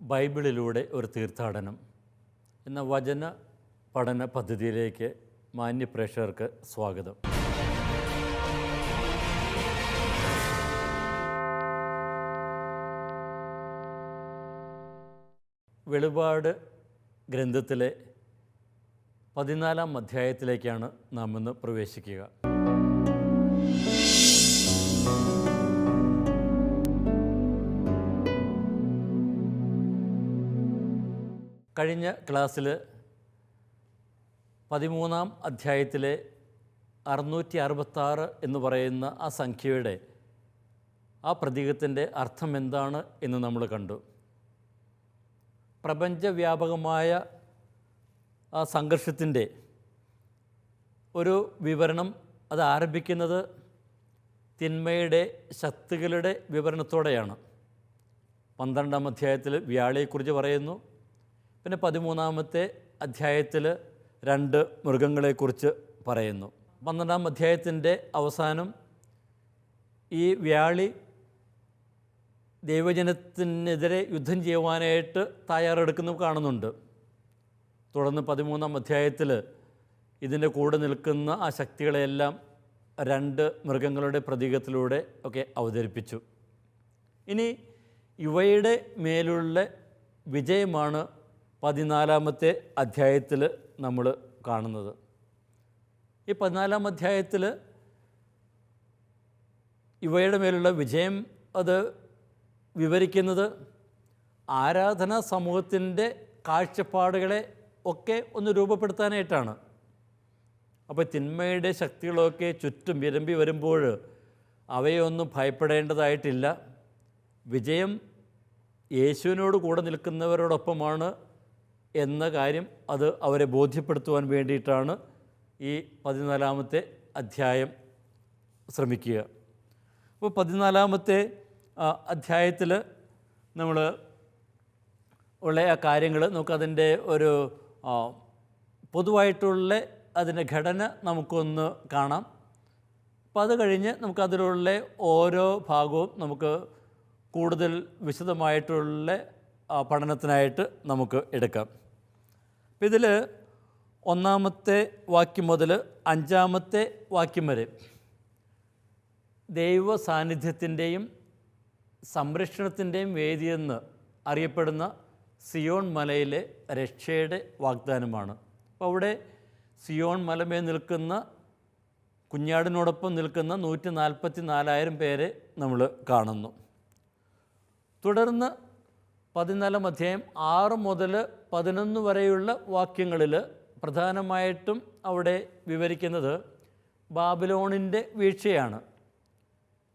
ബൈബിളിലൂടെ ഒരു തീർത്ഥാടനം എന്ന വചന പഠന പദ്ധതിയിലേക്ക് മാന്യപ്രേക്ഷകർക്ക് സ്വാഗതം. വെളിപാട് ഗ്രന്ഥത്തിലെ 14-ാം അധ്യായത്തിലേക്കാണ് നാം ഇന്ന് പ്രവേശിക്കുക. കഴിഞ്ഞ ക്ലാസ്സിൽ 13-ാം അധ്യായത്തിലെ 666 എന്ന് പറയുന്ന ആ സംഖ്യയുടെ ആ പ്രതീകത്തിൻ്റെ അർത്ഥം എന്താണ് എന്ന് നമ്മൾ കണ്ടു. പ്രപഞ്ചവ്യാപകമായ ആ സംഘർഷത്തിൻ്റെ ഒരു വിവരണം അത് ആരംഭിക്കുന്നത് തിന്മയുടെ ശക്തികളുടെ വിവരണത്തോടെയാണ്. 12-ാം അധ്യായത്തിൽ വ്യാളിയെക്കുറിച്ച് പറയുന്നു. പിന്നെ 13-ാമത്തെ അധ്യായത്തിൽ 2 മൃഗങ്ങളെക്കുറിച്ച് പറയുന്നു. 12-ാം അധ്യായത്തിൻ്റെ അവസാനം ഈ വ്യാളി ദൈവജനത്തിനെതിരെ യുദ്ധം ചെയ്യുവാനായിട്ട് തയ്യാറെടുക്കുന്നു കാണുന്നുണ്ട്. തുടർന്ന് 13-ാം അധ്യായത്തിൽ ഇതിൻ്റെ കൂടെ നിൽക്കുന്ന ആ ശക്തികളെയെല്ലാം 2 മൃഗങ്ങളുടെ പ്രതീകത്തിലൂടെ ഒക്കെ അവതരിപ്പിച്ചു. ഇനി ഇവയുടെ മേലുള്ള വിജയമാണ് 14-ാമത്തെ അധ്യായത്തിൽ നമ്മൾ കാണുന്നത്. ഈ 14-ാം അധ്യായത്തിൽ ഇവയുടെ മേലുള്ള വിജയം അത് വിവരിക്കുന്നത് ആരാധനാ സമൂഹത്തിൻ്റെ കാഴ്ചപ്പാടുകളെ ഒക്കെ ഒന്ന് രൂപപ്പെടുത്താനായിട്ടാണ്. അപ്പോൾ തിന്മയുടെ ശക്തികളൊക്കെ ചുറ്റും വിരമ്പി വരുമ്പോൾ അവയൊന്നും ഭയപ്പെടേണ്ടതായിട്ടില്ല. വിജയം യേശുവിനോട് കൂടെ നിൽക്കുന്നവരോടൊപ്പമാണ് എന്ന കാര്യം അത് അവരെ ബോധ്യപ്പെടുത്തുവാൻ വേണ്ടിയിട്ടാണ് ഈ 14-ാമത്തെ അധ്യായം ശ്രമിക്കുക. അപ്പോൾ 14-ാമത്തെ അധ്യായത്തിൽ നമ്മൾ ഉള്ള ആ കാര്യങ്ങൾ നമുക്കതിൻ്റെ ഒരു പൊതുവായിട്ടുള്ള അതിൻ്റെ ഘടന നമുക്കൊന്ന് കാണാം. അപ്പോൾ അത് കഴിഞ്ഞ് നമുക്കതിലുള്ള ഓരോ ഭാഗവും നമുക്ക് കൂടുതൽ വിശദമായിട്ടുള്ള പഠനത്തിനായിട്ട് നമുക്ക് എടുക്കാം. അപ്പോൾ ഇതിൽ 1-ാമത്തെ വാക്യം മുതൽ 5-ാമത്തെ വാക്യം വരെ ദൈവ സാന്നിധ്യത്തിൻ്റെയും സംരക്ഷണത്തിൻ്റെയും വേദിയെന്ന് അറിയപ്പെടുന്ന സിയോൺ മലയിലെ രക്ഷയുടെ വാഗ്ദാനമാണ്. അപ്പോൾ അവിടെ സിയോൺ മലമേൽ നിൽക്കുന്ന കുഞ്ഞാടിനോടൊപ്പം നിൽക്കുന്ന 144,000 പേരെ നമ്മൾ കാണുന്നു. തുടർന്ന് 14-ാം അധ്യായം 6 മുതൽ 11 വരെയുള്ള വാക്യങ്ങളിൽ പ്രധാനമായിട്ടും അവിടെ വിവരിക്കുന്നത് ബാബിലോണിൻ്റെ വീഴ്ചയാണ്.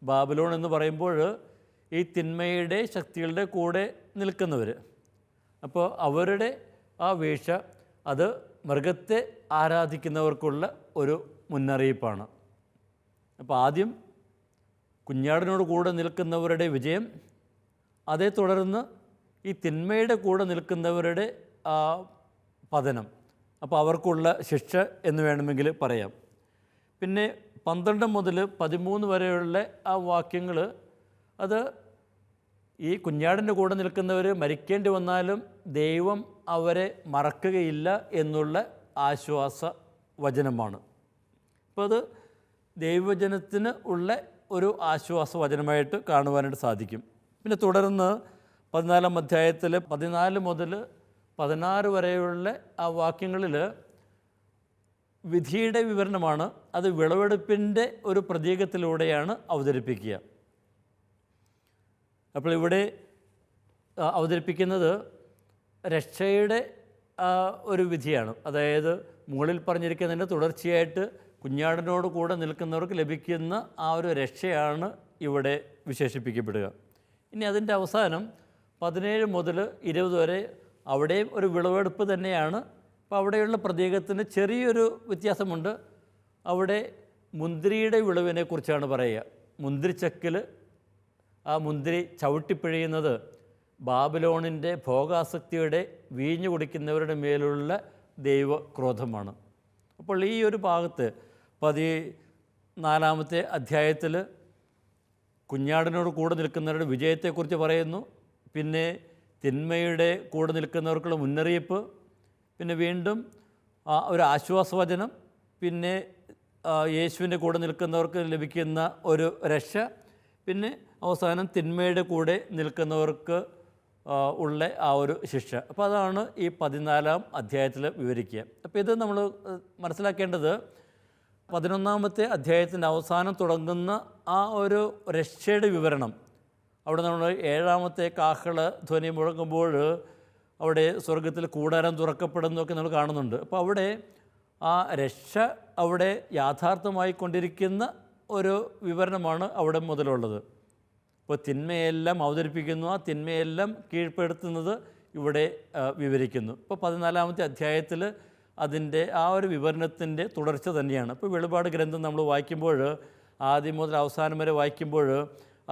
ബാബിലോൺ എന്ന് പറയുമ്പോൾ ഈ തിന്മയുടെ ശക്തികളുടെ കൂടെ നിൽക്കുന്നവർ. അപ്പോൾ അവരുടെ ആ വീഴ്ച അത് മൃഗത്തെ ആരാധിക്കുന്നവർക്കുള്ള ഒരു മുന്നറിയിപ്പാണ്. അപ്പോൾ ആദ്യം കുഞ്ഞാടിനോട് കൂടെ നിൽക്കുന്നവരുടെ വിജയം, അതേ തുടർന്ന് ഈ തിന്മയുടെ കൂടെ നിൽക്കുന്നവരുടെ പതനം, അപ്പോൾ അവർക്കുള്ള ശിക്ഷ എന്ന് വേണമെങ്കിൽ പറയാം. പിന്നെ 12 മുതൽ 13 വരെയുള്ള ആ വാക്യങ്ങൾ അത് ഈ കുഞ്ഞാടിൻ്റെ കൂടെ നിൽക്കുന്നവർ മരിക്കേണ്ടി വന്നാലും ദൈവം അവരെ മറക്കുകയില്ല എന്നുള്ള ആശ്വാസ വചനമാണ്. അപ്പോൾ അത് ദൈവജനത്തിന് ഉള്ള ഒരു ആശ്വാസ വചനമായിട്ട് കാണുവാനായിട്ട് സാധിക്കും. പിന്നെ തുടർന്ന് 14-ാം അധ്യായത്തിൽ 14 മുതൽ 16 വരെയുള്ള ആ വാക്യങ്ങളിൽ വിധിയുടെ വിവരണമാണ്. അത് വിളവെടുപ്പിൻ്റെ ഒരു പ്രതീകത്തിലൂടെയാണ് അവതരിപ്പിക്കുക. അപ്പോൾ ഇവിടെ അവതരിപ്പിക്കുന്നത് രക്ഷയുടെ ഒരു വിധിയാണ്. അതായത് മുകളിൽ പറഞ്ഞിരിക്കുന്നതിൻ്റെ തുടർച്ചയായിട്ട് കുഞ്ഞാടിനോട് കൂടെ നിൽക്കുന്നവർക്ക് ലഭിക്കുന്ന ആ ഒരു രക്ഷയാണ് ഇവിടെ വിശേഷിപ്പിക്കപ്പെടുക. ഇനി അതിൻ്റെ അവസാനം 17 മുതൽ 20 വരെ അവിടെയും ഒരു വിളവെടുപ്പ് തന്നെയാണ്. അപ്പോൾ അവിടെയുള്ള പ്രതീകത്തിന് ചെറിയൊരു വ്യത്യാസമുണ്ട്. അവിടെ മുന്തിരിയുടെ വിളവിനെക്കുറിച്ചാണ് പറയുക. മുന്തിരിച്ചക്കിൽ ആ മുന്തിരി ചവിട്ടിപ്പിഴയുന്നത് ബാബിലോണിൻ്റെ ഭോഗാസക്തിയുടെ വീഞ്ഞു കുടിക്കുന്നവരുടെ മേലുള്ള ദൈവക്രോധമാണ്. അപ്പോൾ ഈ ഒരു ഭാഗത്ത് 14-ാമത്തെ അധ്യായത്തിൽ കുഞ്ഞാടിനോട് കൂടെ നിൽക്കുന്നവരുടെ വിജയത്തെക്കുറിച്ച് പറയുന്നു. പിന്നെ തിന്മയുടെ കൂടെ നിൽക്കുന്നവർക്കുള്ള മുന്നറിയിപ്പ്, പിന്നെ വീണ്ടും ഒരു ആശ്വാസവചനം, പിന്നെ യേശുവിൻ്റെ കൂടെ നിൽക്കുന്നവർക്ക് ലഭിക്കുന്ന ഒരു രക്ഷ, പിന്നെ അവസാനം തിന്മയുടെ കൂടെ നിൽക്കുന്നവർക്ക് ഉള്ള ആ ഒരു ശിക്ഷ. അപ്പോൾ അതാണ് ഈ 14-ാം അധ്യായത്തിൽ വിവരിക്കുക. അപ്പോൾ ഇത് നമ്മൾ മനസ്സിലാക്കേണ്ടത് 11-ാമത്തെ അധ്യായത്തിൻ്റെ അവസാനം തുടങ്ങുന്ന ആ ഒരു രക്ഷയുടെ വിവരണം, അവിടെ നമ്മൾ 7-ാമത്തെ കാഹള ധ്വനി മുഴങ്ങുമ്പോൾ അവിടെ സ്വർഗത്തിൽ കൂടാരം തുറക്കപ്പെടുന്നതൊക്കെ നമ്മൾ കാണുന്നുണ്ട്. അപ്പോൾ അവിടെ ആ രക്ഷ അവിടെ യാഥാർത്ഥമായിക്കൊണ്ടിരിക്കുന്ന ഒരു വിവരണമാണ് അവിടെ മുതലുള്ളത്. ഇപ്പോൾ തിന്മയെല്ലാം അവതരിപ്പിക്കുന്നു, ആ തിന്മയെല്ലാം കീഴ്പ്പെടുത്തുന്നത് ഇവിടെ വിവരിക്കുന്നു. ഇപ്പോൾ 14-ാമത്തെ അധ്യായത്തിൽ അതിൻ്റെ ആ ഒരു വിവരണത്തിൻ്റെ തുടർച്ച തന്നെയാണ്. ഇപ്പോൾ വെളിപാട് ഗ്രന്ഥം നമ്മൾ വായിക്കുമ്പോൾ, ആദ്യം മുതൽ അവസാനം വരെ വായിക്കുമ്പോൾ,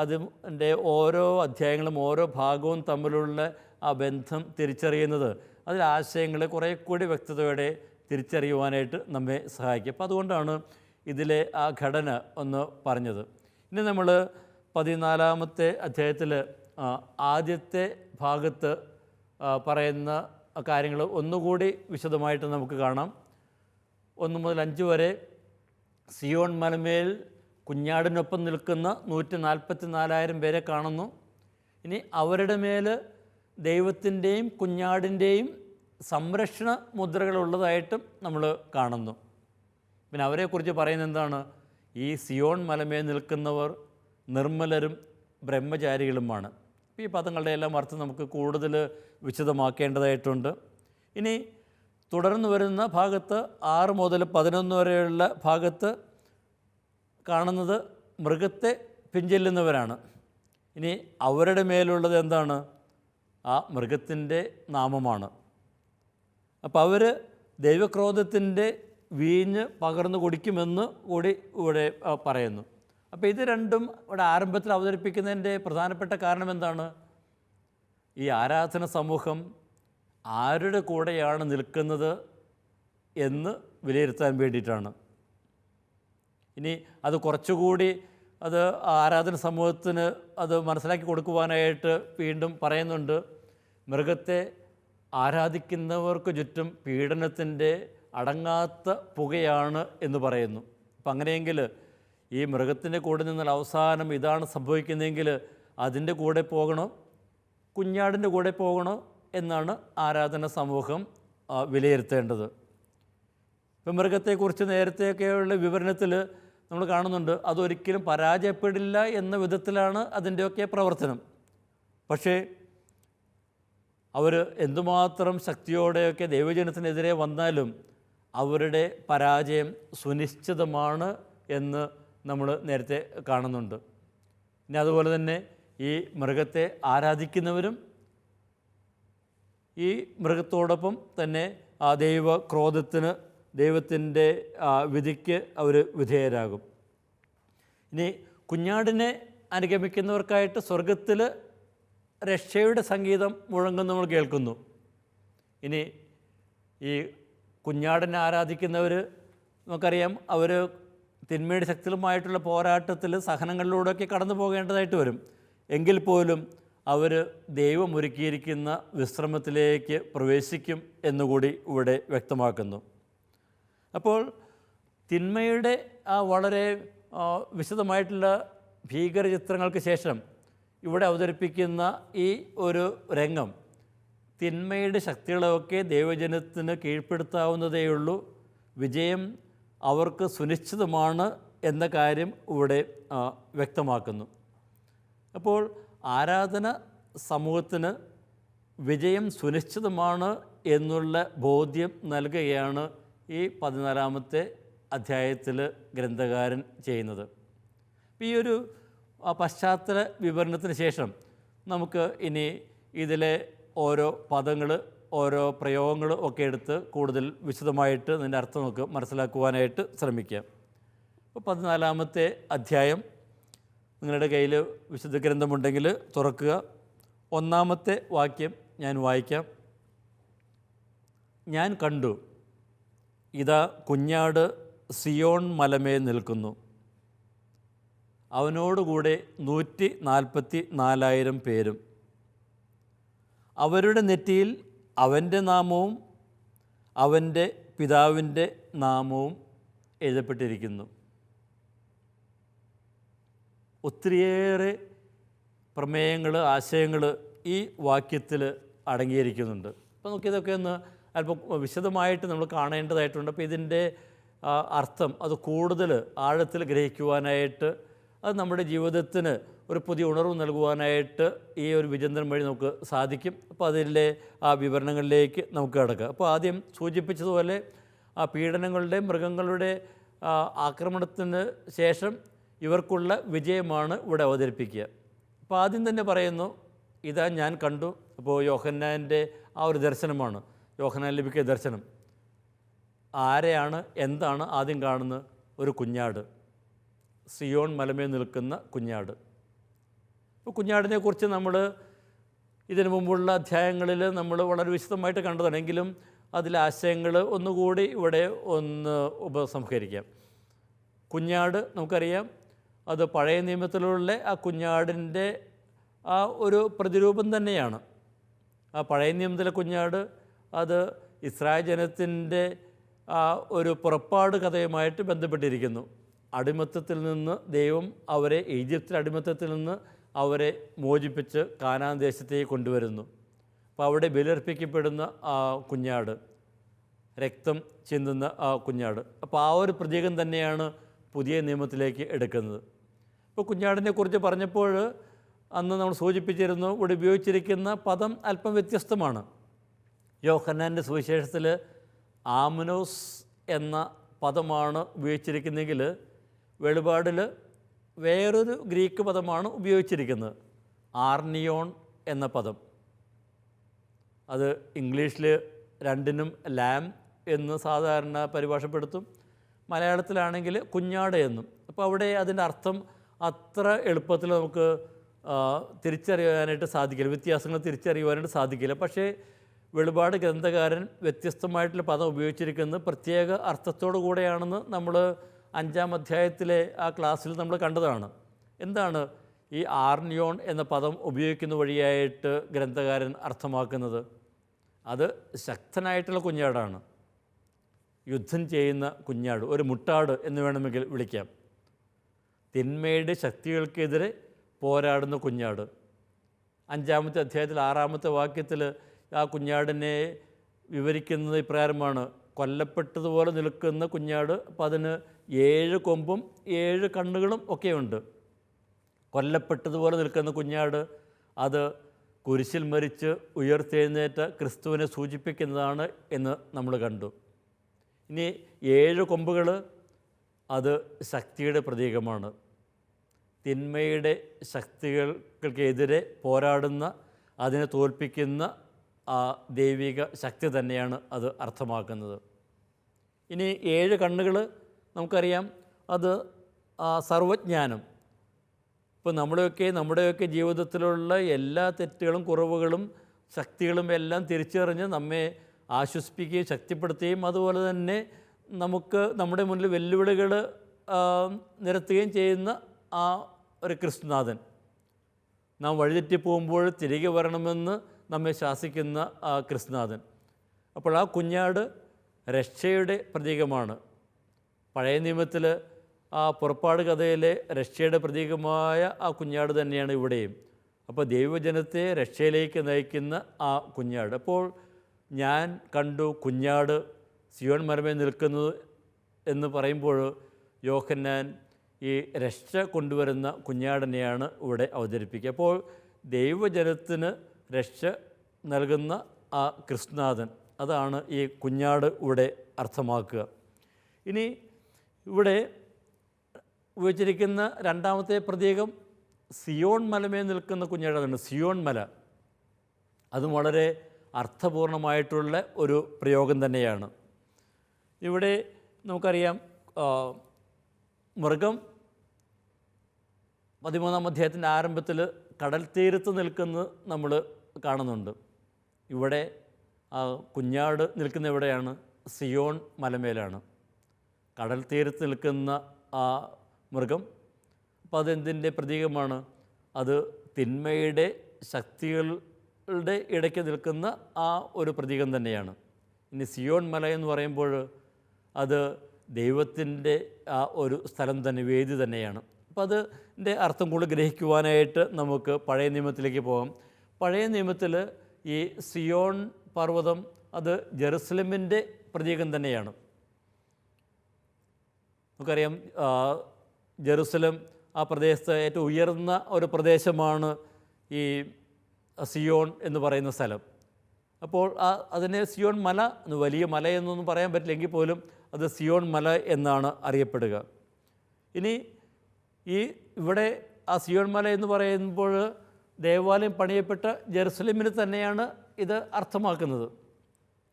അതിൻ്റെ ഓരോ അധ്യായങ്ങളും ഓരോ ഭാഗവും തമ്മിലുള്ള ആ ബന്ധം തിരിച്ചറിയുന്നത് അതിൽ ആശയങ്ങളെ കുറേ കൂടി വ്യക്തതയോടെ തിരിച്ചറിയുവാനായിട്ട് നമ്മെ സഹായിക്കും. അപ്പോൾ അതുകൊണ്ടാണ് ഇതിലെ ആ ഘടന ഒന്ന് പറഞ്ഞത്. ഇനി നമ്മൾ 14-ാമത്തെ അധ്യായത്തിൽ ആദ്യത്തെ ഭാഗത്ത് പറയുന്ന കാര്യങ്ങൾ ഒന്നുകൂടി വിശദമായിട്ട് നമുക്ക് കാണാം. 1 മുതൽ 5 വരെ സിയോൺ മലമേൽ കുഞ്ഞാടിനൊപ്പം നിൽക്കുന്ന 144,000 പേരെ കാണുന്നു. ഇനി അവരുടെ മേൽ ദൈവത്തിൻ്റെയും കുഞ്ഞാടിൻ്റെയും സംരക്ഷണ മുദ്രകളുള്ളതായിട്ടും നമ്മൾ കാണുന്നു. പിന്നെ അവരെക്കുറിച്ച് പറയുന്നത് എന്താണ്? ഈ സിയോൺ മലമേൽ നിൽക്കുന്നവർ നിർമ്മലരും ബ്രഹ്മചാരികളുമാണ്. ഈ പദങ്ങളുടെ എല്ലാം അർത്ഥം നമുക്ക് കൂടുതൽ വിശദമാക്കേണ്ടതായിട്ടുണ്ട്. ഇനി തുടർന്ന് വരുന്ന ഭാഗത്ത് 6 മുതൽ 11 വരെയുള്ള ഭാഗത്ത് കാണുന്നത് മൃഗത്തെ പിൻചെല്ലുന്നവരാണ്. ഇനി അവരുടെ മേലുള്ളത് എന്താണ്? ആ മൃഗത്തിൻ്റെ നാമമാണ്. അപ്പോൾ അവർ ദൈവക്രോധത്തിൻ്റെ വീഞ്ഞ് പകർന്നു കുടിക്കുമെന്ന് കൂടി ഇവിടെ പറയുന്നു. അപ്പോൾ ഇത് രണ്ടും ഇവിടെ ആരംഭത്തിൽ അവതരിപ്പിക്കുന്നതിൻ്റെ പ്രധാനപ്പെട്ട കാരണം എന്താണ്? ഈ ആരാധന സമൂഹം ആരുടെ കൂടെയാണ് നിൽക്കുന്നത് എന്ന് വിലയിരുത്താൻ വേണ്ടിയിട്ടാണ്. ഇനി അത് കുറച്ചുകൂടി അത് ആരാധന സമൂഹത്തിന് അത് മനസ്സിലാക്കി കൊടുക്കുവാനായിട്ട് വീണ്ടും പറയുന്നുണ്ട്, മൃഗത്തെ ആരാധിക്കുന്നവർക്ക് ചുറ്റും പീഡനത്തിൻ്റെ അടങ്ങാത്ത പുകയാണ് എന്ന് പറയുന്നു. അപ്പം അങ്ങനെയെങ്കിൽ ഈ മൃഗത്തിൻ്റെ കൂടെ നിന്നാൽ അവസാനം ഇതാണ് സംഭവിക്കുന്നതെങ്കിൽ അതിൻ്റെ കൂടെ പോകണോ കുഞ്ഞാടിൻ്റെ കൂടെ പോകണോ എന്നാണ് ആരാധന സമൂഹം വിലയിരുത്തേണ്ടത്. ഇപ്പം മൃഗത്തെക്കുറിച്ച് നേരത്തെയൊക്കെയുള്ള വിവരണത്തിൽ നമ്മൾ കാണുന്നുണ്ട്, അതൊരിക്കലും പരാജയപ്പെടില്ല എന്ന വിധത്തിലാണ് അതിൻ്റെയൊക്കെ പ്രവർത്തനം. പക്ഷേ അവർ എന്തുമാത്രം ശക്തിയോടെയൊക്കെ ദൈവജനത്തിനെതിരെ വന്നാലും അവരുടെ പരാജയം സുനിശ്ചിതമാണ് എന്ന് നമ്മൾ നേരത്തെ കാണുന്നുണ്ട്. ഇനി അതുപോലെ തന്നെ ഈ മൃഗത്തെ ആരാധിക്കുന്നവരും ഈ മൃഗത്തോടൊപ്പം തന്നെ ആ ദൈവക്രോധത്തിന്, ദൈവത്തിൻ്റെ വിധിക്ക് അവർ വിധേയരാകും. ഇനി കുഞ്ഞാടിനെ അനുഗമിക്കുന്നവർക്കായിട്ട് സ്വർഗത്തിൽ രക്ഷയുടെ സംഗീതം മുഴങ്ങുന്ന നമ്മൾ കേൾക്കുന്നു. ഇനി ഈ കുഞ്ഞാടിനെ ആരാധിക്കുന്നവർ നമുക്കറിയാം, അവർ തിന്മയുടെ ശക്തികളുമായിട്ടുള്ള പോരാട്ടത്തിൽ സഹനങ്ങളിലൂടെയൊക്കെ കടന്നു പോകേണ്ടതായിട്ട് വരും. എങ്കിൽ പോലും അവർ ദൈവം ഒരുക്കിയിരിക്കുന്ന വിശ്രമത്തിലേക്ക് പ്രവേശിക്കും എന്നുകൂടി ഇവിടെ വ്യക്തമാക്കുന്നു. അപ്പോൾ തിന്മയുടെ ആ വളരെ വിശദമായിട്ടുള്ള ഭീകരചിത്രങ്ങൾക്ക് ശേഷം ഇവിടെ അവതരിപ്പിക്കുന്ന ഈ ഒരു രംഗം, തിന്മയുടെ ശക്തികളെയൊക്കെ ദൈവജനത്തിന് കീഴ്പ്പെടുത്താവുന്നതേയുള്ളൂ, വിജയം അവർക്ക് സുനിശ്ചിതമാണ് എന്ന കാര്യം ഇവിടെ വ്യക്തമാക്കുന്നു. അപ്പോൾ ആരാധന സമൂഹത്തിന് വിജയം സുനിശ്ചിതമാണ് എന്നുള്ള ബോധ്യം നൽകുകയാണ് ഈ 14-ാമത്തെ അധ്യായത്തിൽ ഗ്രന്ഥകാരൻ ചെയ്യുന്നത്. ഈ ഒരു പശ്ചാത്തല വിവരണത്തിന് ശേഷം നമുക്ക് ഇനി ഇതിലെ ഓരോ പദങ്ങൾ, ഓരോ പ്രയോഗങ്ങൾ ഒക്കെ എടുത്ത് കൂടുതൽ വിശദമായിട്ട് അതിൻ്റെ അർത്ഥം നമുക്ക് മനസ്സിലാക്കുവാനായിട്ട് ശ്രമിക്കാം. അപ്പോൾ 14-ാമത്തെ അധ്യായം നിങ്ങളുടെ കയ്യിൽ വിശുദ്ധ ഗ്രന്ഥമുണ്ടെങ്കിൽ തുറക്കുക. 1-ാമത്തെ വാക്യം ഞാൻ വായിക്കാം. ഞാൻ കണ്ടു, ഇതാ കുഞ്ഞാട് സിയോൺ മലമേൽ നിൽക്കുന്നു, അവനോടുകൂടെ 144,000 പേരും അവരുടെ നെറ്റിയിൽ അവൻ്റെ നാമവും അവൻ്റെ പിതാവിൻ്റെ നാമവും എഴുതപ്പെട്ടിരിക്കുന്നു. ഒത്തിരിയേറെ പ്രമേയങ്ങൾ, ആശയങ്ങൾ ഈ വാക്യത്തിൽ അടങ്ങിയിരിക്കുന്നുണ്ട്. അപ്പോൾ നമുക്കിതൊക്കെ ഒന്ന് അല്പം വിശദമായിട്ട് നമ്മൾ കാണേണ്ടതായിട്ടുണ്ട്. അപ്പോൾ ഇതിൻ്റെ അർത്ഥം അത് കൂടുതൽ ആഴത്തിൽ ഗ്രഹിക്കുവാനായിട്ട്, അത് നമ്മുടെ ജീവിതത്തിന് ഒരു പുതിയ ഉണർവ് നൽകുവാനായിട്ട് ഈ ഒരു വിചിന്തനം വഴി നമുക്ക് സാധിക്കും. അപ്പോൾ അതിലെ ആ വിവരണങ്ങളിലേക്ക് നമുക്ക് കടക്കാം. അപ്പോൾ ആദ്യം സൂചിപ്പിച്ചതുപോലെ ആ പീഡനങ്ങളുടെ, മൃഗങ്ങളുടെ ആക്രമണത്തിന് ശേഷം ഇവർക്കുള്ള വിജയമാണ് ഇവിടെ അവതരിപ്പിക്കുക. അപ്പോൾ ആദ്യം തന്നെ പറയുന്നു, ഇതാ ഞാൻ കണ്ടു. അപ്പോൾ യോഹന്നാൻ്റെ ആ ഒരു ദർശനമാണ്, യോഹന്നാൻ ലഭിക്കിയ ദർശനം. ആരെയാണ്, എന്താണ് ആദ്യം കാണുന്നത്? ഒരു കുഞ്ഞാട്, സിയോൺ മലമേൽ നിൽക്കുന്ന കുഞ്ഞാട്. അപ്പോൾ കുഞ്ഞാടിനെക്കുറിച്ച് നമ്മൾ ഇതിനു മുമ്പുള്ള അധ്യായങ്ങളിൽ നമ്മൾ വളരെ വിശദമായിട്ട് കണ്ടതാണെങ്കിലും അതിലെ ആശയങ്ങൾ ഒന്നുകൂടി ഇവിടെ ഒന്ന് ഉപസംഹരിക്കാം. കുഞ്ഞാട് നമുക്കറിയാം, അത് പഴയ നിയമത്തിലുള്ള ആ കുഞ്ഞാടിൻ്റെ ആ ഒരു പ്രതിരൂപം തന്നെയാണ്. ആ പഴയ നിയമത്തിലെ കുഞ്ഞാട് അത് ഇസ്രായേൽ ജനത്തിൻ്റെ ആ ഒരു പുറപ്പാട് കഥയുമായിട്ട് ബന്ധപ്പെട്ടിരിക്കുന്നു. അടിമത്തത്തിൽ നിന്ന് ദൈവം അവരെ, ഈജിപ്തിലെ അടിമത്തത്തിൽ നിന്ന് അവരെ മോചിപ്പിച്ച് കാനാൻ ദേശത്തേക്ക് കൊണ്ടുവരുന്നു. അപ്പോൾ അവിടെ ബലിയർപ്പിക്കപ്പെടുന്ന ആ കുഞ്ഞാട്, രക്തം ചിന്തുന്ന ആ കുഞ്ഞാട്. അപ്പോൾ ആ ഒരു പ്രതീകം തന്നെയാണ് പുതിയ നിയമത്തിലേക്ക് എടുക്കുന്നത്. ഇപ്പോൾ കുഞ്ഞാടിനെക്കുറിച്ച് പറഞ്ഞപ്പോൾ അന്ന് നമ്മൾ സൂചിപ്പിച്ചിരുന്നു, ഇവിടെ ഉപയോഗിച്ചിരിക്കുന്ന പദം അല്പം വ്യത്യസ്തമാണ്. യോഹന്നാൻ്റെ സുവിശേഷത്തിൽ ആമനോസ് എന്ന പദമാണ് ഉപയോഗിച്ചിരിക്കുന്നതെങ്കിൽ വെളിപാടിൽ വേറൊരു ഗ്രീക്ക് പദമാണ് ഉപയോഗിച്ചിരിക്കുന്നത്, ആർണിയോൺ എന്ന പദം. അത് ഇംഗ്ലീഷിൽ രണ്ടിനും ലാം എന്ന് സാധാരണ പരിഭാഷപ്പെടുത്തും, മലയാളത്തിലാണെങ്കിൽ കുഞ്ഞാട് എന്നും. അപ്പോൾ അവിടെ അതിൻ്റെ അർത്ഥം അത്ര എളുപ്പത്തിൽ നമുക്ക് തിരിച്ചറിയാനായിട്ട് സാധിക്കില്ല, വ്യത്യാസങ്ങൾ തിരിച്ചറിയുവാനായിട്ട് സാധിക്കില്ല. പക്ഷേ വെളിപാട് ഗ്രന്ഥകാരൻ വ്യത്യസ്തമായിട്ടുള്ള പദം ഉപയോഗിച്ചിരിക്കുന്നത് പ്രത്യേക അർത്ഥത്തോടു കൂടെയാണെന്ന് നമ്മൾ 5-ാം അധ്യായത്തിലെ ആ ക്ലാസ്സിൽ നമ്മൾ കണ്ടതാണ്. എന്താണ് ഈ ആർണിയോൺ എന്ന പദം ഉപയോഗിക്കുന്ന വഴിയായിട്ട് ഗ്രന്ഥകാരൻ അർത്ഥമാക്കുന്നത്? അത് ശക്തനായിട്ടുള്ള കുഞ്ഞാടാണ്, യുദ്ധം ചെയ്യുന്ന കുഞ്ഞാട്, ഒരു മുട്ടാട് എന്ന് വേണമെങ്കിൽ വിളിക്കാം. തിന്മയുടെ ശക്തികൾക്കെതിരെ പോരാടുന്ന കുഞ്ഞാട്. 5-ാമത്തെ അധ്യായത്തിൽ 6-ാമത്തെ വാക്യത്തിൽ ആ കുഞ്ഞാടിനെ വിവരിക്കുന്നത് ഇപ്രകാരമാണ്: കൊല്ലപ്പെട്ടതുപോലെ നിൽക്കുന്ന കുഞ്ഞാട്. അപ്പോൾ അതിന് 7 കൊമ്പും 7 കണ്ണുകളും ഒക്കെയുണ്ട്. കൊല്ലപ്പെട്ടതുപോലെ നിൽക്കുന്ന കുഞ്ഞാട് അത് കുരിശിൽ മരിച്ച് ഉയർത്തെഴുന്നേറ്റ ക്രിസ്തുവിനെ സൂചിപ്പിക്കുന്നതാണ് എന്ന് നമ്മൾ കണ്ടു. ഇനി 7 കൊമ്പുകൾ അത് ശക്തിയുടെ പ്രതീകമാണ്. തിന്മയുടെ ശക്തികൾക്കെതിരെ പോരാടുന്ന, അതിനെ തോൽപ്പിക്കുന്ന ആ ദൈവിക ശക്തി തന്നെയാണ് അത് അർത്ഥമാക്കുന്നത്. ഇനി 7 കണ്ണുകൾ നമുക്കറിയാം, അത് സർവജ്ഞാനം. ഇപ്പോൾ നമ്മുടെയൊക്കെ ജീവിതത്തിലുള്ള എല്ലാ തെറ്റുകളും കുറവുകളും ശക്തികളും എല്ലാം തിരിച്ചറിഞ്ഞ് നമ്മെ ആശ്വസിപ്പിക്കുകയും ശക്തിപ്പെടുത്തുകയും അതുപോലെ തന്നെ നമുക്ക് നമ്മുടെ മുന്നിൽ വെല്ലുവിളികൾ നിരത്തുകയും ചെയ്യുന്ന ആ ഒരു ക്രിസ്തുനാഥൻ, നാം വഴിതെറ്റി പോകുമ്പോൾ തിരികെ വരണമെന്ന് നമ്മെ ശാസിക്കുന്ന ആ ക്രിസ്തുനാഥൻ. അപ്പോൾ ആ കുഞ്ഞാട് രക്ഷയുടെ പ്രതീകമാണ്. പഴയ നിയമത്തിൽ ആ പുറപ്പാട് കഥയിലെ രക്ഷയുടെ പ്രതീകമായ ആ കുഞ്ഞാട് തന്നെയാണ് ഇവിടെയും. അപ്പോൾ ദൈവജനത്തെ രക്ഷയിലേക്ക് നയിക്കുന്ന ആ കുഞ്ഞാട്. അപ്പോൾ ഞാൻ കണ്ടു കുഞ്ഞാട് സിയോൻ മലമേൽ നിൽക്കുന്നത് എന്ന് പറയുമ്പോൾ യോഹന്നാൻ ഈ രക്ഷ കൊണ്ടുവരുന്ന കുഞ്ഞാടിനെയാണ് ഇവിടെ അവതരിപ്പിക്കുക. അപ്പോൾ ദൈവജനത്തിന് രക്ഷ നൽകുന്ന ആ ക്രിസ്തുനാഥൻ, അതാണ് ഈ കുഞ്ഞാട് ഇവിടെ അർത്ഥമാക്കുക. ഇനി ഇവിടെ ഉപയോഗിച്ചിരിക്കുന്ന 2-ാമത്തെ പ്രതീകം സിയോൺ മലമേൽ നിൽക്കുന്ന കുഞ്ഞാടാണ്. സിയോൺ മല, അതും വളരെ അർത്ഥപൂർണമായിട്ടുള്ള ഒരു പ്രയോഗം തന്നെയാണ്. ഇവിടെ നമുക്കറിയാം, മൃഗം 13-ാം അധ്യായത്തിൻ്റെ ആരംഭത്തിൽ കടൽ തീരത്ത് നിൽക്കുന്നത് നമ്മൾ കാണുന്നുണ്ട്. ഇവിടെ കുഞ്ഞാട് നിൽക്കുന്ന എവിടെയാണ്? സിയോൺ മലമേലാണ്. കടൽ തീരത്ത് നിൽക്കുന്ന ആ മൃഗം, അപ്പോൾ അതെന്തിൻ്റെ പ്രതീകമാണ്? അത് തിന്മയുടെ ശക്തികൾ മലകളുടെ ഇടയ്ക്ക് നിൽക്കുന്ന ആ ഒരു പ്രതീകം തന്നെയാണ്. ഇനി സിയോൺ മല എന്ന് പറയുമ്പോൾ അത് ദൈവത്തിൻ്റെ ആ ഒരു സ്ഥലം തന്നെ, വേദി തന്നെയാണ്. അപ്പോൾ അതിൻ്റെ അർത്ഥം കൂടുതൽ ഗ്രഹിക്കുവാനായിട്ട് നമുക്ക് പഴയ നിയമത്തിലേക്ക് പോകാം. പഴയ നിയമത്തിൽ ഈ സിയോൺ പർവ്വതം അത് ജെറുസലേമിൻ്റെ പ്രതീകം തന്നെയാണ്. നമുക്കറിയാം, ജെറുസലേം ആ പ്രദേശത്ത് ഏറ്റവും ഉയർന്ന ഒരു പ്രദേശമാണ് ഈ സിയോൺ എന്ന് പറയുന്ന സ്ഥലം. അപ്പോൾ അതിനെ സിയോൺ മല, വലിയ മല എന്നൊന്നും പറയാൻ പറ്റില്ലെങ്കിൽ പോലും അത് സിയോൺ മല എന്നാണ് അറിയപ്പെടുക. ഇനി ഇവിടെ ആ സിയോൺ മല എന്ന് പറയുമ്പോൾ ദേവാലയം പണിയപ്പെട്ട ജെറുസലേമിന് തന്നെയാണ് ഇത് അർത്ഥമാക്കുന്നത്.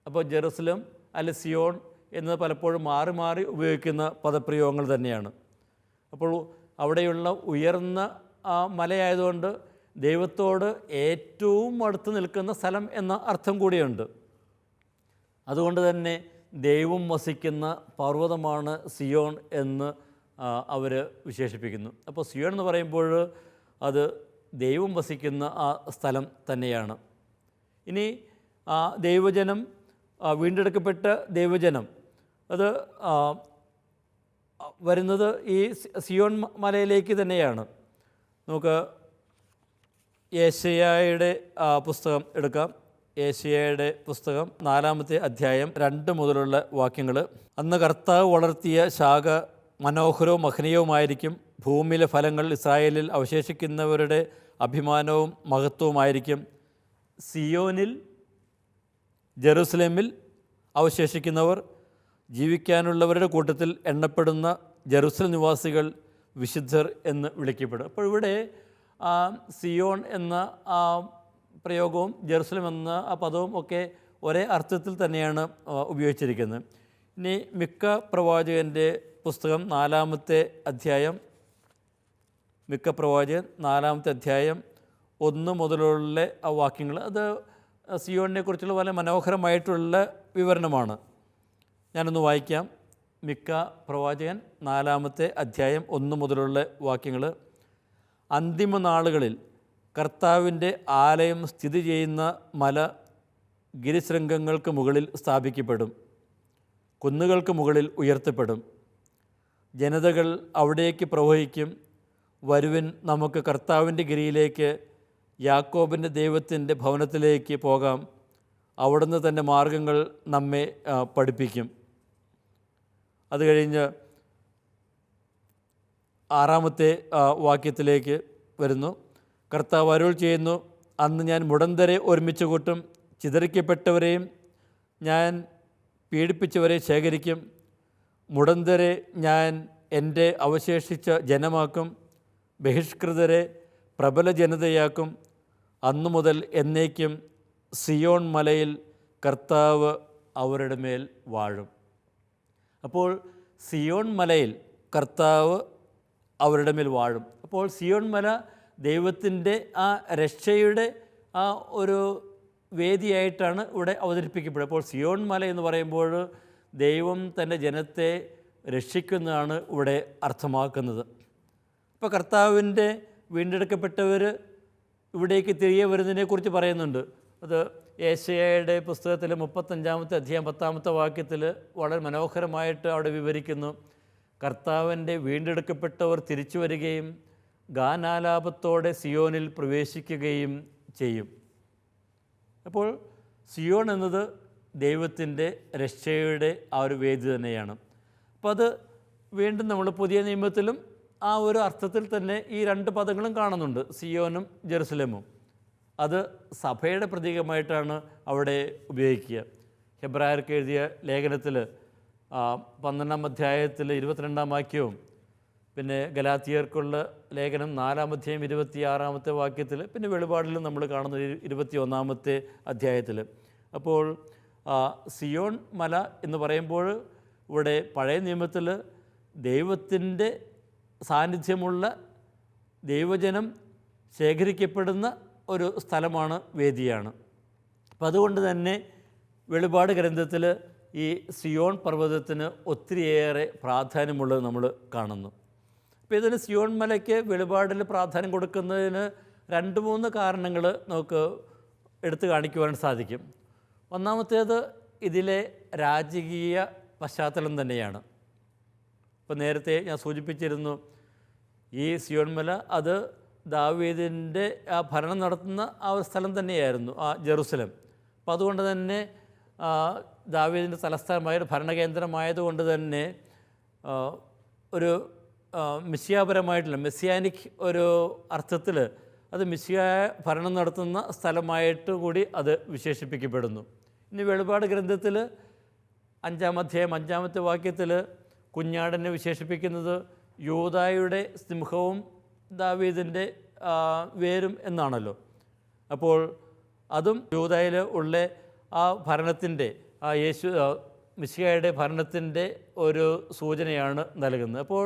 അപ്പോൾ ജെറുസലേം അല്ലെ സിയോൺ എന്നത് പലപ്പോഴും മാറി മാറി ഉപയോഗിക്കുന്ന പദപ്രയോഗങ്ങൾ തന്നെയാണ്. അപ്പോൾ അവിടെയുള്ള ഉയർന്ന മലയായതുകൊണ്ട് ദൈവത്തോട് ഏറ്റവും അടുത്ത് നിൽക്കുന്ന സ്ഥലം എന്ന അർത്ഥം കൂടിയുണ്ട്. അതുകൊണ്ട് തന്നെ ദൈവം വസിക്കുന്ന പർവ്വതമാണ് സിയോൺ എന്ന് അവർ വിശേഷിപ്പിക്കുന്നു. അപ്പോൾ സിയോൺ എന്ന് പറയുമ്പോൾ അത് ദൈവം വസിക്കുന്ന ആ സ്ഥലം തന്നെയാണ്. ഇനി ദൈവജനം, വീണ്ടെടുക്കപ്പെട്ട ദൈവജനം അത് വരുന്നത് ഈ സിയോൺ മലയിലേക്ക് തന്നെയാണ്. നമുക്ക് യെശയ്യായുടെ പുസ്തകം എടുക്കാം. യെശയ്യായുടെ പുസ്തകം 4-ാമത്തെ അധ്യായം 2 മുതലുള്ള വാക്യങ്ങൾ. അന്ന് കർത്താവ് വളർത്തിയ ശാഖ മനോഹരവും മഹനീയവുമായിരിക്കും. ഭൂമിയിലെ ഫലങ്ങൾ ഇസ്രായേലിൽ അവശേഷിക്കുന്നവരുടെ അഭിമാനവും മഹത്വവുമായിരിക്കും. സിയോനിൽ, ജെറുസലേമിൽ അവശേഷിക്കുന്നവർ, ജീവിക്കാനുള്ളവരുടെ കൂട്ടത്തിൽ എണ്ണപ്പെടുന്ന ജെറുസലേം നിവാസികൾ വിശുദ്ധർ എന്ന് വിളിക്കപ്പെടും. അപ്പോൾ ഇവിടെ സിയോൺ എന്ന ആ പ്രയോഗവും ജെറുസലേം എന്ന ആ പദവും ഒക്കെ ഒരേ അർത്ഥത്തിൽ തന്നെയാണ് ഉപയോഗിച്ചിരിക്കുന്നത്. ഇനി മിക്ക പ്രവാചകൻ്റെ പുസ്തകം 4-ാമത്തെ അധ്യായം, മിക്ക പ്രവാചകൻ 4-ാമത്തെ അധ്യായം 1 മുതലുള്ള ആ വാക്യങ്ങൾ, അത് സിയോണിനെ കുറിച്ചുള്ള വളരെ മനോഹരമായിട്ടുള്ള വിവരണമാണ്. ഞാനൊന്ന് വായിക്കാം. മിക്ക പ്രവാചകൻ 4-ാമത്തെ അധ്യായം 1 മുതലുള്ള വാക്യങ്ങൾ. അന്തിമ നാളുകളിൽ കർത്താവിൻ്റെ ആലയം സ്ഥിതി ചെയ്യുന്ന മല ഗിരിശൃംഗങ്ങൾക്ക് മുകളിൽ സ്ഥാപിക്കപ്പെടും, കുന്നുകൾക്ക് മുകളിൽ ഉയർത്തപ്പെടും. ജനതകൾ അവിടേക്ക് പ്രവഹിക്കും. വരുവിൻ, നമുക്ക് കർത്താവിൻ്റെ ഗിരിയിലേക്ക്, യാക്കോബിൻ്റെ ദൈവത്തിൻ്റെ ഭവനത്തിലേക്ക് പോകാം. അവിടുന്ന് തൻ്റെ മാർഗങ്ങൾ നമ്മെ പഠിപ്പിക്കും. അത് കഴിഞ്ഞ് 6-ാമത്തെ വാക്യത്തിലേക്ക് വരുന്നു. കർത്താവ് അരുൾ ചെയ്യുന്നു, അന്ന് ഞാൻ മുടന്തരെ ഒരുമിച്ച് കൂട്ടും, ചിതറിക്കപ്പെട്ടവരെയും ഞാൻ പീഡിപ്പിച്ചവരെ ശേഖരിക്കും. മുടന്തരെ ഞാൻ എൻ്റെ അവശേഷിച്ച ജനമാക്കും, ബഹിഷ്കൃതരെ പ്രബല ജനതയാക്കും. അന്നു മുതൽ എന്നേക്കും സിയോൺ മലയിൽ കർത്താവ് അവരുടെ മേൽ വാഴും. അപ്പോൾ സിയോൺ മലയിൽ കർത്താവ് അവരുടെ മേൽ വാഴും. അപ്പോൾ സിയോൺ മല ദൈവത്തിൻ്റെ ആ രക്ഷയുടെ ആ ഒരു വേദിയായിട്ടാണ് ഇവിടെ അവതരിപ്പിക്കപ്പെടുന്നത്. അപ്പോൾ സിയോൺ മല എന്ന് പറയുമ്പോൾ ദൈവം തൻ്റെ ജനത്തെ രക്ഷിക്കുന്നതാണ് ഇവിടെ അർത്ഥമാക്കുന്നത്. ഇപ്പോൾ കർത്താവിൻ്റെ വീണ്ടെടുക്കപ്പെട്ടവർ ഇവിടേക്ക് തിരികെ വരുന്നതിനെക്കുറിച്ച് പറയുന്നുണ്ട്. അത് യെശയ്യായുടെ പുസ്തകത്തിൽ 35-ാമത്തെ അധ്യായം 10-ാമത്തെ വാക്യത്തിൽ വളരെ മനോഹരമായിട്ട് അവിടെ വിവരിക്കുന്നു. കർത്താവിൻ്റെ വീണ്ടെടുക്കപ്പെട്ടവർ തിരിച്ചു വരികയും ഗാനാലാപത്തോടെ സിയോനിൽ പ്രവേശിക്കുകയും ചെയ്യും. അപ്പോൾ സിയോൺ എന്നത് ദൈവത്തിൻ്റെ രക്ഷയുടെ ആ ഒരു വേദി തന്നെയാണ്. അപ്പോൾ അത് വീണ്ടും നമ്മൾ പുതിയ നിയമത്തിലും ആ ഒരു അർത്ഥത്തിൽ തന്നെ ഈ 2 പദങ്ങളും കാണുന്നുണ്ട്, സിയോനും ജെറുസലേമും. അത് സഭയുടെ പ്രതീകമായിട്ടാണ് അവിടെ ഉപയോഗിക്കുക. ഹെബ്രായർക്ക് എഴുതിയ ലേഖനത്തിൽ 12-ാം അധ്യായത്തിൽ 22-ാം വാക്യവും, പിന്നെ ഗലാത്യർക്കുള്ള ലേഖനം 4-ാം അധ്യായം 26-ാമത്തെ വാക്യത്തിൽ, പിന്നെ വെളിപാടിലും നമ്മൾ കാണുന്നത് 21-ാമത്തെ അധ്യായത്തിൽ. അപ്പോൾ സിയോൺ മല എന്ന് പറയുമ്പോൾ ഇവിടെ പഴയ നിയമത്തിൽ ദൈവത്തിൻ്റെ സാന്നിധ്യമുള്ള ദൈവജനം ശേഖരിക്കപ്പെടുന്ന ഒരു സ്ഥലമാണ്, വേദിയാണ്. അപ്പം അതുകൊണ്ട് തന്നെ വെളിപാട് ഗ്രന്ഥത്തിൽ ഈ സിയോൺ പർവ്വതത്തിന് ഒത്തിരിയേറെ പ്രാധാന്യമുള്ളത് നമ്മൾ കാണുന്നു. അപ്പോൾ ഇതിന് സിയോൺ മലയ്ക്ക് വെളിപാടിൽ പ്രാധാന്യം കൊടുക്കുന്നതിന് 2-3 കാരണങ്ങൾ നമുക്ക് എടുത്തു കാണിക്കുവാൻ സാധിക്കും. ഒന്നാമത്തേത് ഇതിലെ രാജകീയ പശ്ചാത്തലം തന്നെയാണ്. ഇപ്പോൾ നേരത്തെ ഞാൻ സൂചിപ്പിച്ചിരുന്നു, ഈ സിയോൻ മല അത് ദാവീദിൻ്റെ ആ ഭരണം നടത്തുന്ന ആ ഒരു സ്ഥലം തന്നെയായിരുന്നു ആ ജെറുസലം. അപ്പോൾ അതുകൊണ്ട് തന്നെ ദാവീദിൻ്റെ തലസ്ഥാനമായ ഭരണകേന്ദ്രമായതുകൊണ്ട് തന്നെ ഒരു മിശിയാപരമായിട്ടുള്ള മെസ്സിയാനിക് ഒരു അർത്ഥത്തിൽ അത് മിശിയ ഭരണം നടത്തുന്ന സ്ഥലമായിട്ട് കൂടി അത് വിശേഷിപ്പിക്കപ്പെടുന്നു. ഇനി വെളിപാട് ഗ്രന്ഥത്തിൽ 5-ാം അധ്യായം 5-ാമത്തെ വാക്യത്തിൽ കുഞ്ഞാടിനെ വിശേഷിപ്പിക്കുന്നത് യൂദായുടെ സിംഹവും ദാവീദിൻ്റെ വേരും എന്നാണല്ലോ. അപ്പോൾ അതും യൂദായിൽ ഉള്ള ആ ഭരണത്തിൻ്റെ ആ മിശിഹായുടെ ഭരണത്തിൻ്റെ ഒരു സൂചനയാണ് നൽകുന്നത്. അപ്പോൾ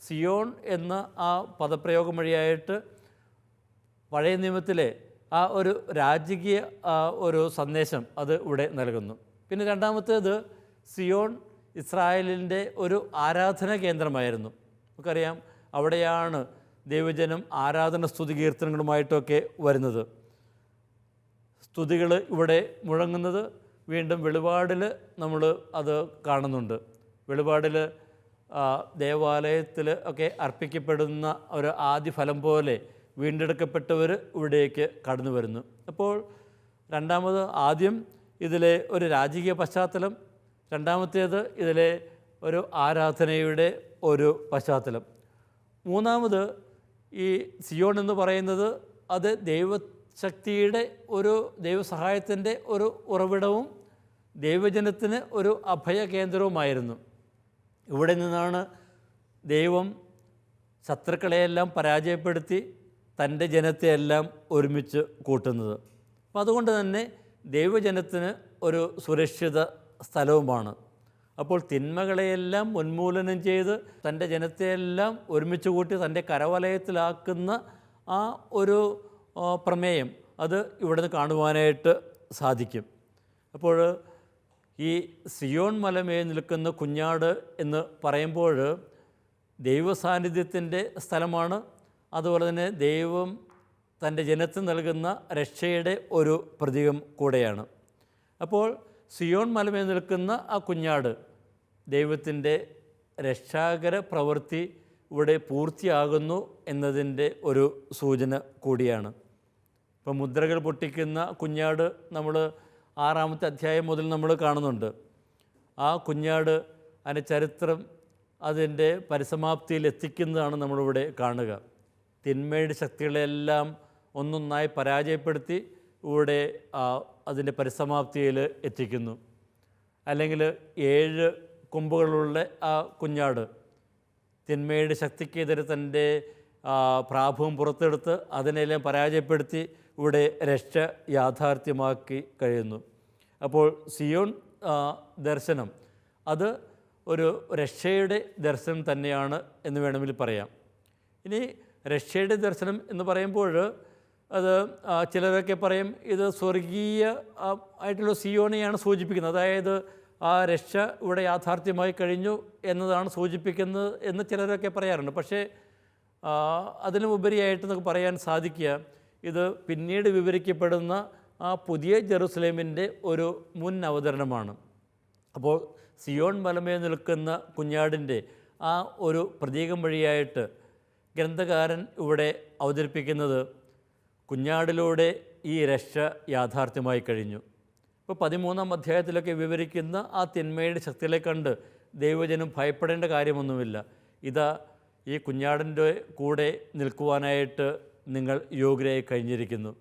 സിയോൺ എന്ന ആ പദപ്രയോഗം വഴിയായിട്ട് പഴയ നിയമത്തിലെ ആ ഒരു രാജകീയ ഒരു സന്ദേശം അത് ഇവിടെ നൽകുന്നു. പിന്നെ രണ്ടാമത്തേത്, സിയോൺ ഇസ്രായേലിൻ്റെ ഒരു ആരാധനാ കേന്ദ്രമായിരുന്നു. നമുക്കറിയാം, അവിടെയാണ് ദൈവജനം ആരാധന സ്തുതി കീർത്തനങ്ങളുമായിട്ടൊക്കെ വരുന്നത്. സ്തുതികൾ ഇവിടെ മുഴങ്ങുന്നത് വീണ്ടും വെളിപാടിൽ നമ്മൾ അത് കാണുന്നുണ്ട്. വെളിപാടിൽ ദേവാലയത്തിൽ ഒക്കെ അർപ്പിക്കപ്പെടുന്ന ഒരു ആദ്യ ഫലം പോലെ വീണ്ടെടുക്കപ്പെട്ടവർ ഇവിടേക്ക് കടന്നു വരുന്നു. അപ്പോൾ ആദ്യം ഇതിലെ ഒരു രാജകീയ പശ്ചാത്തലം, രണ്ടാമത്തേത് ഇതിലെ ഒരു ആരാധനയുടെ ഒരു പശ്ചാത്തലം, മൂന്നാമത് ഈ സിയോൺ എന്ന് പറയുന്നത് അത് ദൈവശക്തിയുടെ ഒരു ദൈവസഹായത്തിൻ്റെ ഒരു ഉറവിടവും ദൈവജനത്തിന് ഒരു അഭയകേന്ദ്രവുമായിരുന്നു. ഇവിടെ നിന്നാണ് ദൈവം ശത്രുക്കളെയെല്ലാം പരാജയപ്പെടുത്തി തൻ്റെ ജനത്തെയെല്ലാം ഒരുമിച്ച് കൂട്ടുന്നത്. അപ്പം അതുകൊണ്ട് തന്നെ ദൈവജനത്തിന് ഒരു സുരക്ഷിത സ്ഥലവുമാണ്. അപ്പോൾ തിന്മകളെയെല്ലാം ഉന്മൂലനം ചെയ്ത് തൻ്റെ ജനത്തെയെല്ലാം ഒരുമിച്ച് കൂട്ടി തൻ്റെ കരവലയത്തിലാക്കുന്ന ആ ഒരു പ്രമേയം അത് ഇവിടുന്ന് കാണുവാനായിട്ട് സാധിക്കും. അപ്പോൾ ഈ സിയോൺ മലമേൽ നിൽക്കുന്ന കുഞ്ഞാട് എന്ന് പറയുമ്പോൾ ദൈവസാന്നിധ്യത്തിൻ്റെ സ്ഥലമാണ്. അതുപോലെ തന്നെ ദൈവം തൻ്റെ ജനത്തിന് നൽകുന്ന രക്ഷയുടെ ഒരു പ്രതീകം കൂടെയാണ്. അപ്പോൾ സിയോൺ മലമേൽ നിൽക്കുന്ന ആ കുഞ്ഞാട് ദൈവത്തിൻ്റെ രക്ഷാകര പ്രവൃത്തി ഇവിടെ പൂർത്തിയാകുന്നു എന്നതിൻ്റെ ഒരു സൂചന കൂടിയാണ്. ഇപ്പം മുദ്രകൾ പൊട്ടിക്കുന്ന കുഞ്ഞാട് നമ്മൾ 6-ാമത്തെ അധ്യായം മുതൽ നമ്മൾ കാണുന്നുണ്ട്. ആ കുഞ്ഞാട് അതിൻ്റെ ചരിത്രം അതിൻ്റെ പരിസമാപ്തിയിൽ എത്തിക്കുന്നതാണ് നമ്മളിവിടെ കാണുക. തിന്മയുടെ ശക്തികളെല്ലാം ഒന്നൊന്നായി പരാജയപ്പെടുത്തി ഇവിടെ അതിൻ്റെ പരിസമാപ്തിയിൽ എത്തിക്കുന്നു. അല്ലെങ്കിൽ 7 കൊമ്പുകളുള്ള ആ കുഞ്ഞാട് തിന്മയുടെ ശക്തിക്കെതിരെ തൻ്റെ പ്രാഭവം പുറത്തെടുത്ത് അതിനെല്ലാം പരാജയപ്പെടുത്തി ഇവിടെ രക്ഷ യാഥാർത്ഥ്യമാക്കി കഴിയുന്നു. അപ്പോൾ സിയോൺ ദർശനം അത് ഒരു രക്ഷയുടെ ദർശനം തന്നെയാണ് എന്ന് വേണമെങ്കിൽ പറയാം. ഇനി രക്ഷയുടെ ദർശനം എന്ന് പറയുമ്പോൾ അത് ചിലരൊക്കെ പറയും ഇത് സ്വർഗീയ ആയിട്ടുള്ള സിയോനെയാണ് സൂചിപ്പിക്കുന്നത്, അതായത് ആ രക്ഷ ഇവിടെ യാഥാർത്ഥ്യമായി കഴിഞ്ഞു എന്നതാണ് സൂചിപ്പിക്കുന്നത് എന്ന് ചിലരൊക്കെ പറയാറുണ്ട്. പക്ഷേ അതിനുപരിയായിട്ട് നമുക്ക് പറയാൻ സാധിക്കുക ഇത് പിന്നീട് വിവരിക്കപ്പെടുന്ന ആ പുതിയ ജെറുസലേമിൻ്റെ ഒരു മുൻ അവതരണമാണ്. അപ്പോൾ സിയോൺ മലമേൽ നിൽക്കുന്ന കുഞ്ഞാടിൻ്റെ ആ ഒരു പ്രതീകം വഴിയായിട്ട് ഗ്രന്ഥകാരൻ ഇവിടെ അവതരിപ്പിക്കുന്നത് കുഞ്ഞാടിലൂടെ ഈ രക്ഷ യാഥാർത്ഥ്യമായി കഴിഞ്ഞു. ഇപ്പോൾ 13-ാം അധ്യായത്തിലൊക്കെ വിവരിക്കുന്ന ആ തിന്മയുടെ ശക്തികളെ കണ്ട് ദൈവജനം ഭയപ്പെടേണ്ട കാര്യമൊന്നുമില്ല. ഇതാ ഈ കുഞ്ഞാടിൻ്റെ കൂടെ നിൽക്കുവാനായിട്ട് നിങ്ങൾ യോഗ്യരായി കഴിഞ്ഞിരിക്കുന്നു.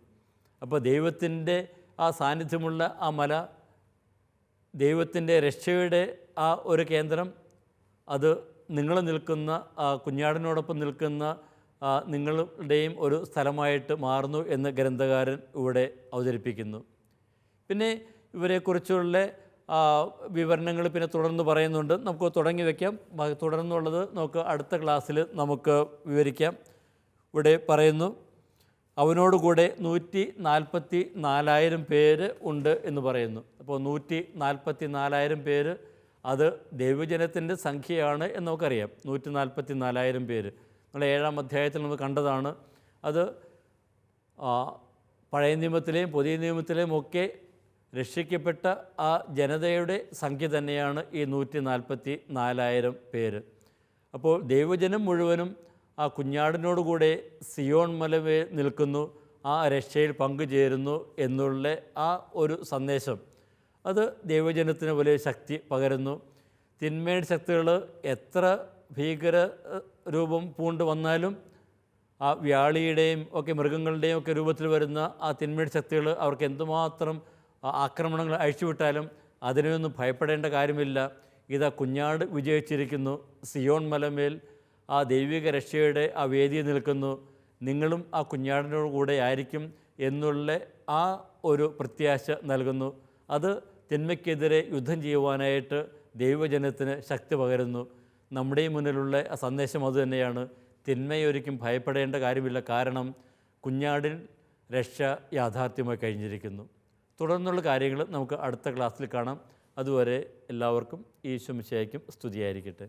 അപ്പോൾ ദൈവത്തിൻ്റെ ആ സാന്നിധ്യമുള്ള ആ മല, ദൈവത്തിൻ്റെ രക്ഷയുടെ ആ ഒരു കേന്ദ്രം, അത് നിങ്ങൾ നിൽക്കുന്ന കുഞ്ഞാടിനോടൊപ്പം നിൽക്കുന്ന നിങ്ങളുടെയും ഒരു സ്ഥലമായിട്ട് മാറുന്നു എന്ന് ഗ്രന്ഥകാരൻ ഇവിടെ അവതരിപ്പിക്കുന്നു. പിന്നെ ഇവരെക്കുറിച്ചുള്ള വിവരണങ്ങൾ പിന്നെ തുടർന്ന് പറയുന്നുണ്ട്. നമുക്ക് തുടങ്ങി വയ്ക്കാം. തുടർന്നുള്ളത് നമുക്ക് അടുത്ത ക്ലാസ്സിൽ നമുക്ക് വിവരിക്കാം. ഇവിടെ പറയുന്നു, അവനോടുകൂടെ 144,000 പേര് ഉണ്ട് എന്ന് പറയുന്നു. അപ്പോൾ 144,000 പേര് അത് ദൈവജനത്തിൻ്റെ സംഖ്യയാണ് എന്ന് നമുക്കറിയാം. 144,000 പേര് നമ്മൾ 7-ാം അധ്യായത്തിൽ നമ്മൾ കണ്ടതാണ്. അത് പഴയ നിയമത്തിലെയും പുതിയ നിയമത്തിലെയും ഒക്കെ രക്ഷിക്കപ്പെട്ട ആ ജനതയുടെ സംഖ്യ തന്നെയാണ് ഈ 144,000 പേര്. അപ്പോൾ ദൈവജനം മുഴുവനും ആ കുഞ്ഞാടിനോടുകൂടെ സിയോൺ മലമേൽ നിൽക്കുന്നു, ആ രക്ഷയിൽ പങ്കുചേരുന്നു എന്നുള്ള ആ ഒരു സന്ദേശം അത് ദൈവജനത്തിന് വലിയ ശക്തി പകരുന്നു. തിന്മയുടെ ശക്തികൾ എത്ര ഭീകര രൂപം പൂണ്ട് വന്നാലും ആ വ്യാളിയുടെയും ഒക്കെ മൃഗങ്ങളുടെയും ഒക്കെ രൂപത്തിൽ വരുന്ന ആ തിന്മയുടെ ശക്തികൾ അവർക്ക് എന്തുമാത്രം ആക്രമണങ്ങൾ അഴിച്ചുവിട്ടാലും അതിനെയൊന്നും ഭയപ്പെടേണ്ട കാര്യമില്ല. ഇതാ കുഞ്ഞാട് വിജയിച്ചിരിക്കുന്നു, സിയോൺ മലമേൽ ആ ദൈവിക രക്ഷയുടെ ആ വേദിയിൽ നിൽക്കുന്നു, നിങ്ങളും ആ കുഞ്ഞാടിനോട് കൂടെ ആയിരിക്കും എന്നുള്ള ആ ഒരു പ്രത്യാശ നൽകുന്നു. അത് തിന്മയ്ക്കെതിരെ യുദ്ധം ചെയ്യുവാനായിട്ട് ദൈവജനത്തിന് ശക്തി പകരുന്നു. നമ്മുടെ മുന്നിലുള്ള ആ സന്ദേശം അതുതന്നെയാണ്. തിന്മയൊരിക്കും ഭയപ്പെടേണ്ട കാര്യമില്ല, കാരണം കുഞ്ഞാടിൻ രക്ഷ യാഥാർത്ഥ്യമായി കഴിഞ്ഞിരിക്കുന്നു. തുടർന്നുള്ള കാര്യങ്ങൾ നമുക്ക് അടുത്ത ക്ലാസ്സിൽ കാണാം. അതുവരെ എല്ലാവർക്കും ഈശോ മിശിഹായ്ക്കും സ്തുതിയായിരിക്കട്ടെ.